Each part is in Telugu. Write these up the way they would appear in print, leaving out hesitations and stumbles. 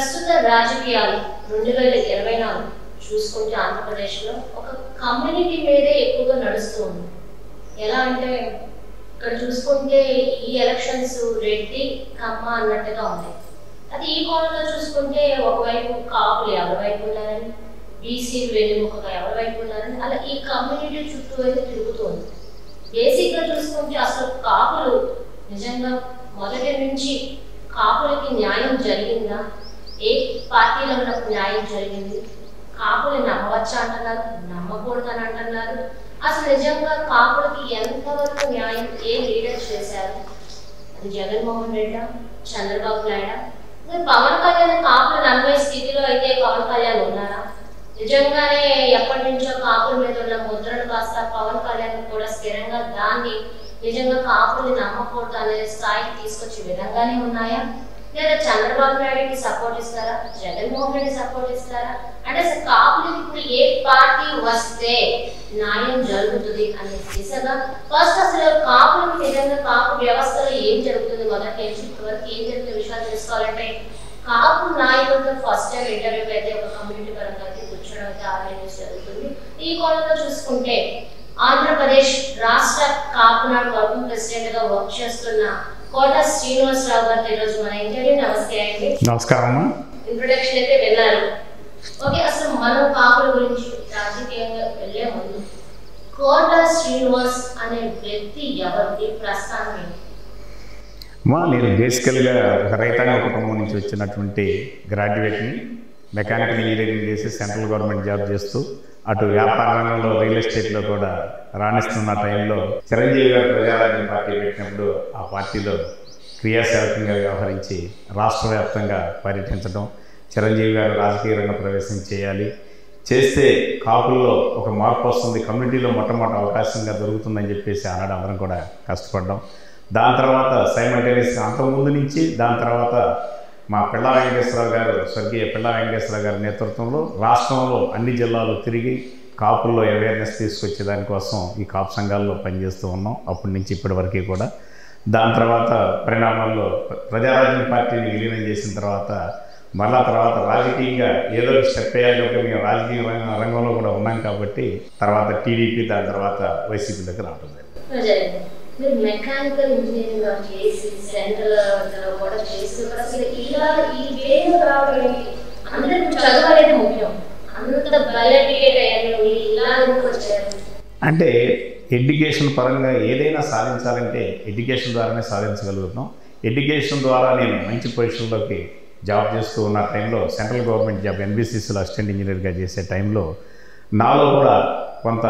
ప్రస్తుత రాజకీయాలు 2024 చూసుకుంటే ఆంధ్రప్రదేశ్లో ఒక కమ్యూనిటీ మీదే ఎక్కువగా నడుస్తూ ఉంది. ఎలా అంటే ఇక్కడ చూసుకుంటే ఈ ఎలక్షన్స్ రెడ్డి కమ్మ అన్నట్టుగా ఉంది. అది ఈ కోణంలో చూసుకుంటే ఒకవైపు కాపులు ఎవరి వైపు ఉన్నారని, బీసీలు వెన్నెముకగా ఎవరి వైపు ఉన్నారని, అలా ఈ కమ్యూనిటీ చుట్టూ అయితే తిరుగుతుంది. బేసిక్గా చూసుకుంటే అసలు కాపులు నిజంగా మొదటి నుంచి కాపులకి న్యాయం జరిగిందా? ఏ పార్టీలో ఉన్నప్పుడు న్యాయం జరిగింది? కాపులు నమ్మవచ్చా అంటున్నారు, నమ్మకూడదని అంటున్నారు. అసలు నిజంగా కాపులకి ఎంతవరకు న్యాయం ఏ లీడర్ చేశారు? అది జగన్మోహన్ రెడ్డి, చంద్రబాబు నాయుడు, పవన్ కళ్యాణ్ కాపులు నమ్మే స్థితిలో అయితే పవన్ కళ్యాణ్ ఉన్నారా? నిజంగానే ఎప్పటి నుంచో కాపుల మీద ఉన్న ముద్రను కాస్త పవన్ కళ్యాణ్ కూడా స్థిరంగా దాన్ని నిజంగా కాపుల్ని నమ్మకూడదు అనే స్థాయికి తీసుకొచ్చే విధంగానే ఉన్నాయా? లేదా చంద్రబాబు నాయుడికి సపోర్ట్ ఇస్తారా, జగన్మోహన్ రెడ్డి సపోర్ట్ ఇస్తారా? అంటే అసలు కాపులకి ఇప్పుడు ఏ పార్టీ వస్తే న్యాయం జరుగుతుంది అనే దిశగా ఫస్ట్ అసలు కాపులకి నిజంగా కాపు వ్యవస్థలో ఏం జరుగుతుంది, మొదటి నుంచి ఇప్పటివరకు ఏం జరుగుతున్న విషయాలు తెలుసుకోవాలంటే కాపు నాయకులతో ఫస్ట్ టైం ఇంటర్వ్యూ అయితే ఒక కమ్యూనిటీ పరంగా అయితే కూర్చోవడం అయితే ఆర్గనైజ్ జరుగుతుంది. ఈ కోణంలో చూసుకుంటే ఆంధ్రప్రదేశ్ రాష్ట్ర కాపునాడు వర్కింగ్ ప్రెసిడెంట్ గా వర్క్ చేస్తున్న కోట శ్రీనివాసరావు గారు ఈరోజు మన ఇంటర్వ్యూ. నమస్తే అండి. నమస్కారం. ఇంట్రొడక్షన్ అయితే విన్నారు. ఓకే, అసలు మనం కాపుల గురించి రాజకీయంగా వెళ్లే ముందు కోట శ్రీనివాస్ అనే వ్యక్తి ఎవరు, ఈ ప్రస్థానం ఏంటి? నేను బేసికల్గా ఒక రైతాంగ కుటుంబం నుంచి వచ్చినటువంటి గ్రాడ్యుయేట్ని. మెకానికల్ ఇంజనీరింగ్ చేసి సెంట్రల్ గవర్నమెంట్ జాబ్ చేస్తూ అటు వ్యాపార రంగంలో రియల్ ఎస్టేట్లో కూడా రాణిస్తున్న టైంలో చిరంజీవి గారు ప్రజారాజ్యం పార్టీ పెట్టినప్పుడు ఆ పార్టీలో క్రియాశీలకంగా వ్యవహరించి రాష్ట్ర వ్యాప్తంగా పర్యటించడం, చిరంజీవి గారు రాజకీయ రంగ ప్రవేశం చేయాలి, చేస్తే కాపుల్లో ఒక మార్పు వస్తుంది, కమ్యూనిటీలో మొట్టమొదటి అవకాశంగా దొరుకుతుందని చెప్పేసి ఆనాడు అందరం కూడా కష్టపడ్డాం. దాని తర్వాత సైమల్టేనియస్గా అంతకుముందు నుంచి దాని తర్వాత మా పిళ్ళ వెంకటేశ్వరరావు గారు, స్వర్గీయ పిళ్ళ వెంకటేశ్వరరావు గారి నేతృత్వంలో రాష్ట్రంలో అన్ని జిల్లాలు తిరిగి కాపుల్లో అవేర్నెస్ తీసుకొచ్చే దానికోసం ఈ కాపు సంఘాల్లో పనిచేస్తూ ఉన్నాం అప్పటి నుంచి ఇప్పటి వరకు కూడా. దాని తర్వాత పరిణామాల్లో ప్రజారాజ్యం పార్టీని విలీనం చేసిన తర్వాత మళ్ళా తర్వాత రాజకీయంగా ఏదో ఒక స్టెప్ వేయాలి కాబట్టి మేము రాజకీయ రంగంలో కూడా ఉన్నాం కాబట్టి తర్వాత టీడీపీ, దాని తర్వాత వైసీపీ దగ్గర రావడం జరిగింది. మీరు మెకానికల్ ఇంజనీరింగ్ చేసి సెంట్రల్ కూడా చేసి అసలు ఇలా ఈ వేరు రావడం అందరికి చదువు అనేది ముఖ్యం, అంత బయటేట్ అయ్యారు, ఇలా ఎందుకు వచ్చారు? అంటే ఎడ్యుకేషన్ పరంగా ఏదైనా సాధించాలంటే ఎడ్యుకేషన్ ద్వారానే సాధించగలుగుతాం. ఎడ్యుకేషన్ ద్వారా నేను మంచి పొజిషన్లోకి జాబ్ చేస్తూ ఉన్న టైంలో సెంట్రల్ గవర్నమెంట్ జాబ్ ఎన్బిసిసిలో అసిస్టెంట్ ఇంజనీర్గా చేసే టైంలో నాలో కూడా కొంత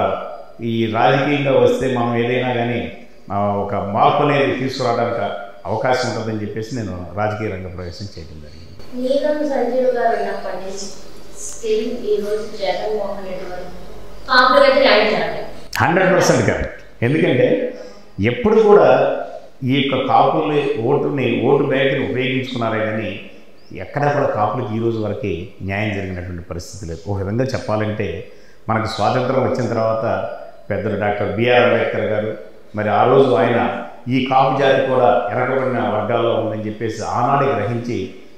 ఈ రాజకీయంగా వస్తే మనం ఏదైనా కానీ ఒక మార్పు అనేది తీసుకురావడానికి అవకాశం ఉంటుందని చెప్పేసి నేను రాజకీయ రంగ ప్రవేశం చేయడం జరిగింది. నీలం సంజీవ్ గారు ఉన్నప్పటి నుంచి స్టిల్ ఈ రోజు జగన్మోహన్ రెడ్డి గారు 100% కరెక్ట్. ఎందుకంటే ఎప్పుడు కూడా ఈ యొక్క కాపుల్ని ఓటు బ్యాంకుని ఉపయోగించుకున్నారే కానీ ఎక్కడా కూడా కాపులకి ఈ రోజు వరకు న్యాయం జరిగినటువంటి పరిస్థితి లేదు. ఒక విధంగా చెప్పాలంటే మనకు స్వాతంత్రం వచ్చిన తర్వాత పెద్దలు డాక్టర్ బిఆర్ అంబేద్కర్ గారు మరి ఆ రోజు ఆయన ఈ కాపు జాతి కూడా వెనకబడిన వర్గాల్లో ఉందని చెప్పేసి ఆనాడే గ్రహించి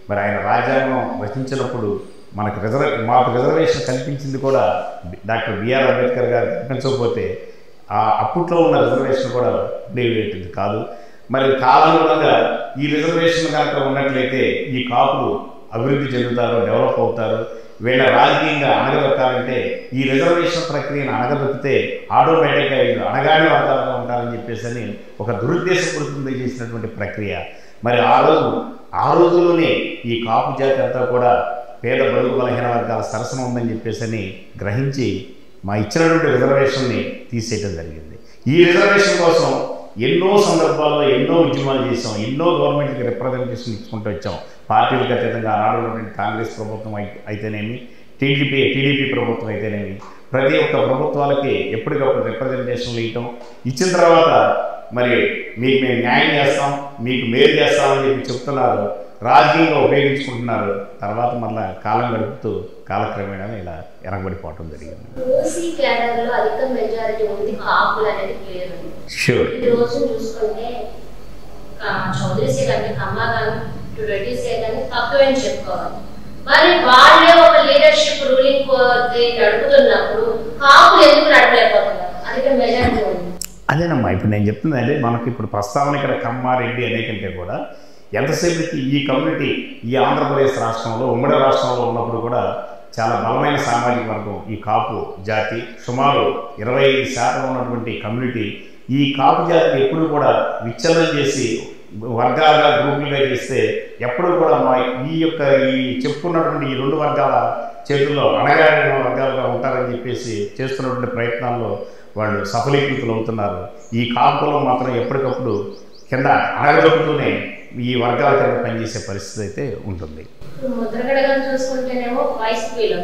మరి ఆయన రాజ్యాంగం రచించినప్పుడు మాకు రిజర్వేషన్ కల్పించింది కూడా డాక్టర్ బిఆర్ అంబేద్కర్ గారు కల్పించకపోతే అప్పట్లో ఉన్న రిజర్వేషన్ కూడా ఉండేది కాదు. మరి కాలానుగుణంగా ఈ రిజర్వేషన్ కనుక ఉన్నట్లయితే ఈ కాపులు అభివృద్ధి చెందుతారు, డెవలప్ అవుతారు. వీళ్ళ రాజకీయంగా అణగదొక్కాలంటే ఈ రిజర్వేషన్ ప్రక్రియను అణగదొక్కితే ఆటోమేటిక్గా వీళ్ళు అణగానే వర్గాలుగా ఉంటారని చెప్పేసి అని ఒక దురుద్దేశపూరితంగా చేసినటువంటి ప్రక్రియ. మరి ఆ రోజుల్లోనే ఈ కాపు జాతి అంతా కూడా పేద బడుగు బలహీన వర్గాల సరసన ఉందని చెప్పేసి అని గ్రహించి మా ఇచ్చినటువంటి రిజర్వేషన్ని తీసేయడం జరిగింది. ఈ రిజర్వేషన్ కోసం ఎన్నో సందర్భాల్లో ఎన్నో ఉద్యమాలు చేసాం, ఎన్నో గవర్నమెంట్కి రిప్రజెంటేషన్ ఇచ్చుకుంటూ వచ్చాం. పార్టీలకు అతీతంగా ఆనాడు కాంగ్రెస్ ప్రభుత్వం అయితేనేమి, టీడీపీ ప్రభుత్వం అయితేనేమి, ప్రతి ఒక్క ప్రభుత్వాలకి ఎప్పటికప్పుడు రిప్రజెంటేషన్లు ఇచ్చిన తర్వాత మరి మీకు మేము న్యాయం చేస్తాం, మీకు మేలు చేస్తామని చెప్పి చెప్తున్నారు, రాజకీయంగా ఉపయోగించుకుంటున్నారు. తర్వాత మళ్ళీ కాలం గడుపుతూ కాలక్రమేణా ఇలా వెనకబడిపోవటం జరిగింది. షూర్. చౌదరి కానీ కమలా కానీ రెడ్డి కానీ తక్కువని చెప్పుకోవాలి. మరి వాళ్ళే ఒక లీడర్షిప్ రూలింగ్ నడుపుతున్నప్పుడు కాపులు ఎందుకు నడపలేకపోతున్నారు? అది మెజారిటీ ఉంది. అదేనమ్మా ఇప్పుడు నేను చెప్తుంది అంటే మనకి ఇప్పుడు ప్రస్తావన ఇక్కడ కమ్మారెడ్డి అనే కంటే కూడా ఎంతసేపటికి ఈ కమ్యూనిటీ ఈ ఆంధ్రప్రదేశ్ రాష్ట్రంలో ఉమ్మడి రాష్ట్రంలో ఉన్నప్పుడు కూడా చాలా బలమైన సామాజిక వర్గం ఈ కాపు జాతి. సుమారు 25% ఉన్నటువంటి కమ్యూనిటీ ఈ కాపు జాతిని ఎప్పుడు కూడా విచ్ఛిన్నం చేసి వర్గాలుగా గ్రూపులుగా చేస్తే ఎప్పుడు కూడా ఈ చెప్పుకున్నటువంటి ఈ 2 వర్గాల చేతుల్లో అణగారిన వర్గాలుగా ఉంటారని చెప్పేసి చేస్తున్నటువంటి ప్రయత్నాల్లో వాళ్ళు సఫలీకృతులు అవుతున్నారు. ఈ కాపులో మాత్రం ఎప్పటికప్పుడు కింద అణగదొక్కుతూనే ఈ వర్గాల కింద పనిచేసే పరిస్థితి అయితే ఉంటుంది. ముద్రగడ గారు చూసుకుంటేనేమో వైసీపీలో,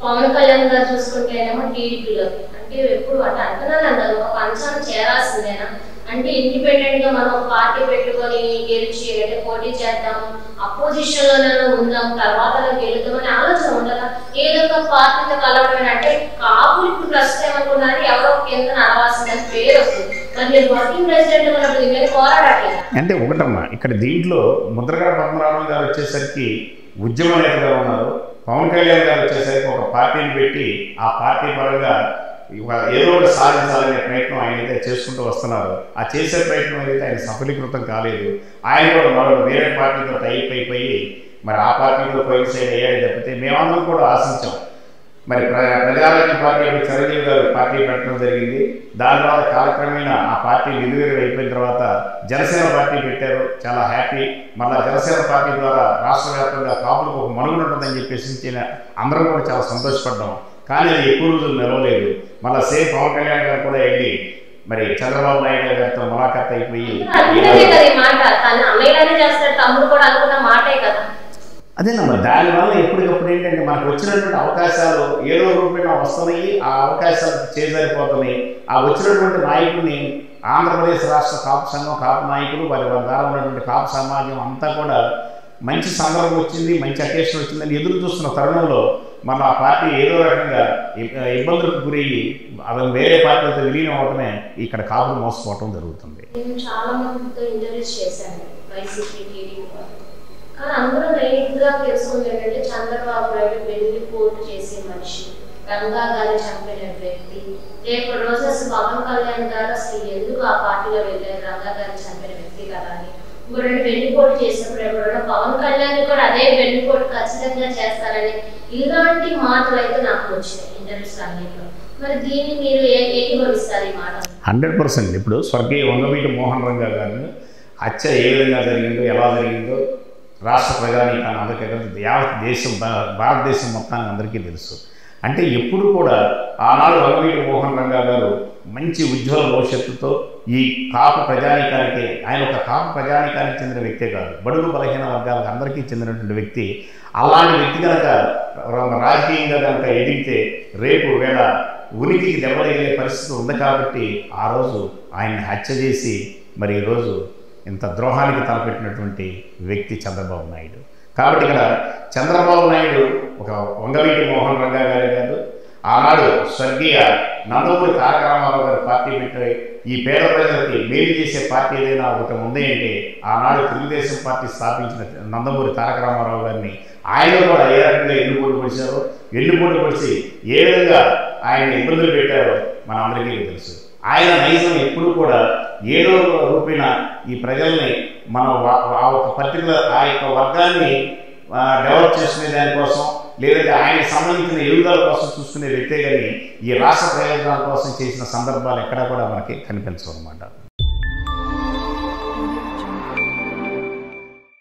పవన్ కళ్యాణ్ గారు చూసుకుంటేనేమో టీడీపీలో. అంటే ఎప్పుడు అంటే అంటున్నాను అన్నారు ఒక పంచాన్ని చేరాల్సిందేనా? అంటే ఇండిపెండెంట్ గా మనం ఒక పార్టీ పెట్టుకొని గెలిచి అంటే పోటీ చేద్దాం, అపోజిషన్ లోనే ఉందాం, తర్వాత గెలుద్దామని ఆలోచన ఉండదా? ఏదో ఒక పార్టీతో కలవడం అంటే కాపులు ఇప్పుడు ప్రస్తుతం ఏమనుకున్నారు ఎవరో కింద నడవాల్సిందని పేరు వస్తుంది. మరి మీరు వర్కింగ్ ప్రెసిడెంట్ ఉన్నప్పుడు దీని పోరాడట్లేదు అంటే ఒకటమ్మా. ఇక్కడ దీంట్లో ముద్రగడ పద్మనాభం గారు వచ్చేసరికి ఉద్యమ నేతగా ఉన్నారు. పవన్ కళ్యాణ్ గారు వచ్చేసరికి ఒక పార్టీని పెట్టి ఆ పార్టీ పరంగా ఏదో ఒకటి సాధించాలనే ప్రయత్నం ఆయన అయితే చేసుకుంటూ వస్తున్నారు. ఆ చేసే ప్రయత్నం అయితే ఆయన సఫలీకృతం కాలేదు. ఆయన కూడా మరో వేరే పార్టీతో టైప్ అయిపోయి మరి ఆ పార్టీతో కోయిన్సైడ్ అయ్యాడు తప్పితే మేమందరం కూడా ఆశించాం. మరి ప్రజారాజ్యం పార్టీ చిరంజీవి గారు పార్టీ పెట్టడం జరిగింది. దాని తర్వాత కాలక్రమేణా ఆ పార్టీ నిలువెరుగు అయిపోయిన తర్వాత జనసేన పార్టీ పెట్టారు. చాలా హ్యాపీ. మళ్ళీ జనసేన పార్టీ ద్వారా రాష్ట్ర వ్యాప్తంగా కాపులకు ఒక మనుగడ ఉంటుందని చెప్పేసి అందరం కూడా చాలా సంతోషపడ్డాం. కానీ అది ఎక్కువ రోజులు నిలవలేదు. మళ్ళీ సేమ్ పవన్ కళ్యాణ్ గారు కూడా వెళ్ళి మరి చంద్రబాబు నాయుడు గారితో ములాఖాత్ అయిపోయి అదేనమ్మా. దానివల్ల ఎప్పటికప్పుడు ఏంటంటే మనకు వచ్చినటువంటి అవకాశాలు ఏదో రూపేణ వస్తున్నాయి. ఆ అవకాశాలు చేజారిపోతున్నాయి. ఆ వచ్చినటువంటి నాయకుడిని ఆంధ్రప్రదేశ్ రాష్ట్ర కాపు సంఘం, కాపు నాయకులు, వారి ద్వారా ఉన్నటువంటి కాపు సమాజం అంతా కూడా మంచి సందర్భం వచ్చింది, మంచి అకేషన్ వచ్చిందని ఎదురు చూస్తున్న తరుణంలో మన ఆ పార్టీ ఏదో రకంగా ఇబ్బందులకు గురయ్యి అవి వేరే పార్టీలతో విలీనం అవటమే ఇక్కడ కాపులు మోసపోవటం జరుగుతుంది. నేను చాలా మందితో ఇంటర్వ్యూస్ చేశాను వైసీపీ, టీడీపీ. కానీ అందరూ నైట్గా తెలుసుకుంది ఏంటంటే చంద్రబాబు నాయుడు వెన్నుపోటు చేసే మనిషి, రంగా గారి చంపిన వ్యక్తి. రేపు రోజు అసలు పవన్ కళ్యాణ్ గారు అసలు ఎందుకు ఆ పార్టీలో వెళ్ళారు, రంగా గారి చంపిన వ్యక్తి కదా అని. ఇంకొకటి వెన్నుపోటు చేసినప్పుడు ఎవరైనా పవన్ కళ్యాణ్ కూడా అదే వెన్నుపోటు ఖచ్చితంగా చేస్తారని ఇలాంటి మాటలు అయితే నాకు వచ్చినాయి ఇంటర్వ్యూస్ అన్నింటిలో. మరి దీన్ని మీరు ఏకీభవిస్తారు ఈ మాట? 100%. ఇప్పుడు స్వర్గీయ వంగవీటి మోహన్ రంగా గారిని హత్య ఏ విధంగా జరిగిందో, ఎలా జరిగిందో రాష్ట్ర ప్రజానీకాన్ని అందరికీ యావత్ దేశం, భారతదేశం మొత్తానికి అందరికీ తెలుసు. అంటే ఎప్పుడు కూడా ఆనాడు వంగవీటి మోహన్ రంగా గారు మంచి ఉజ్వల భవిష్యత్తుతో ఈ కాపు ప్రజానీకానికి, ఆయన ఒక కాపు ప్రజానీకానికి చెందిన వ్యక్తే కాదు, బడుగు బలహీన వర్గాలకు అందరికీ చెందినటువంటి వ్యక్తి. అలాంటి వ్యక్తి కనుక రాజకీయంగా కనుక ఎదిగితే రేపు వేళ ఉనికికి దెబ్బతగిలే పరిస్థితి ఉంది. కాబట్టి ఆ రోజు ఆయన్ని హత్య చేసి మరి ఈరోజు ఇంత ద్రోహానికి తలపెట్టినటువంటి వ్యక్తి చంద్రబాబు నాయుడు. కాబట్టి ఇక్కడ చంద్రబాబు నాయుడు ఒక వంగవీటి మోహన్ రంగా గారే కాదు, ఆనాడు స్వర్గీయ నందమూరి తారక రామారావు గారు పార్టీ పెట్టి ఈ పేద ప్రజలకి మేలు చేసే పార్టీ ఏదైనా ఒకటి ఉంది అంటే ఆనాడు తెలుగుదేశం పార్టీ స్థాపించిన నందమూరి తారక రామారావు గారిని ఆయన కూడా ఏ రకంగా ఎన్నుపోటు పడిచారో, ఎన్నుపోటు పడిచి ఏ విధంగా ఆయన ఇబ్బందులు పెట్టారో మన అందరికీ తెలుసు. ఆయన నైజం ఎప్పుడు కూడా ఏదో రూపేణ ఈ ప్రజల్ని మనం ఆ ఒక పర్టికులర్ ఆ యొక్క వర్గాన్ని డెవలప్ చేసుకునే దానికోసం, లేదంటే ఆయనకు సంబంధించిన ఎదుగుదల కోసం చూసుకునే వ్యక్తే కానీ ఈ రాష్ట్ర ప్రయోజనాల కోసం చేసిన సందర్భాలు ఎక్కడా కూడా మనకి కనిపించవు అన్నమాట.